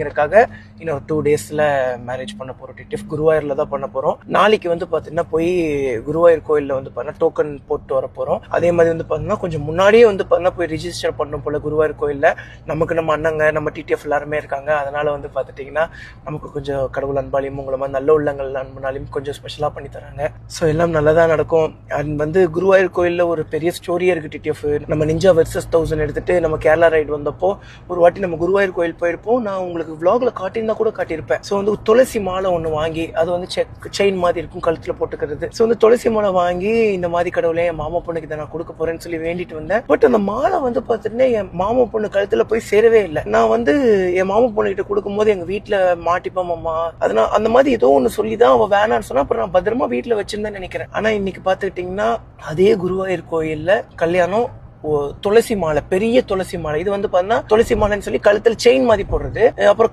க்காக இன்னொரு 2 டேஸ்ல மேரேஜ் பண்ண போறோம். டிடிஎஃப் குருவாயூர்ல தான் பண்ண போறோம். நாளைக்கு வந்து பாத்தீங்கன்னா போய் குருவாயூர் கோயில்ல வந்து பாத்தீங்கன்னா டோக்கன் போட்டு வர போறோம். அதே மாதிரி வந்து பாத்தீங்கன்னா கொஞ்சம் முன்னாடியே வந்து பாத்தீங்கன்னா போய் ரிஜிஸ்டர் பண்ணணும் போல குருவாயூர் கோயில்ல. நமக்கு நம்ம அண்ணங்க நம்ம டிடிஎஃப் எல்லாருமே இருக்காங்க. அதனால வந்து பாத்துட்டீங்கன்னா நமக்கு கொஞ்சம் கடவுள் அன்பாலையும் உங்களை மாதிரி நல்ல உள்ளங்கள் அன்புனாலையும் கொஞ்சம் ஸ்பெஷலா பண்ணி தராங்க. ஸோ எல்லாம் நல்லதா நடக்கும். அண்ட் வந்து குருவாயூர் கோயில்ல ஒரு பெரிய ஸ்டோரியே இருக்கு. டிடிஎஃப் நம்ம நிஞ்சா வெர்சஸ் 1000 எடுத்துட்டு நம்ம கேரளா ரைடு வந்தப்போ ஒரு வாட்டி நம்ம குருவாயூர் கோயில் போயிருப்போம். நான் உங்களுக்கு vlogல காட்டியிருந்தா கூட காட்டியிருப்பேன். ஸோ வந்து துளசி மாலை ஒன்று வாங்கி அது வந்து செயின் மாதிரி இருக்கும் கழுத்துல போட்டுக்கிறது. ஸோ வந்து துளசி மாலை வாங்கி இந்த மாதிரி கடவுளே என் மாமா பொண்ணுக்கு இதை நான் கொடுக்க போறேன்னு சொல்லி வேண்டிட்டு வந்தேன். பட் அந்த மாலை வந்து பார்த்துட்டு என் மாமா பொண்ணு கழுத்துல போய் சேரவே இல்லை. நான் வந்து என் மாமா பொண்ணு கிட்ட கொடுக்கும் போது எங்க வீட்டுல மாட்டிப்போம் மாமா அதனால அந்த மாதிரி ஏதோ ஒன்று சொல்லிதான் அவ வேணான்னு சொன்னா அப்புறம் நான் பத்திரமா வீட்டுல வச்சிருந்தேன்னு நினைக்கிறேன். ஆனா இன்னைக்கு பாத்துக்கிட்டீங்கன்னா அதே குருவாயூர் கோயில்ல கல்யாணம். துளசி மாலை, பெரிய துளசி மாலை. இது வந்து பாத்தீங்கன்னா துளசி மாலைன்னு சொல்லி கழுத்துல செயின் மாதிரி போடுறது. அப்புறம்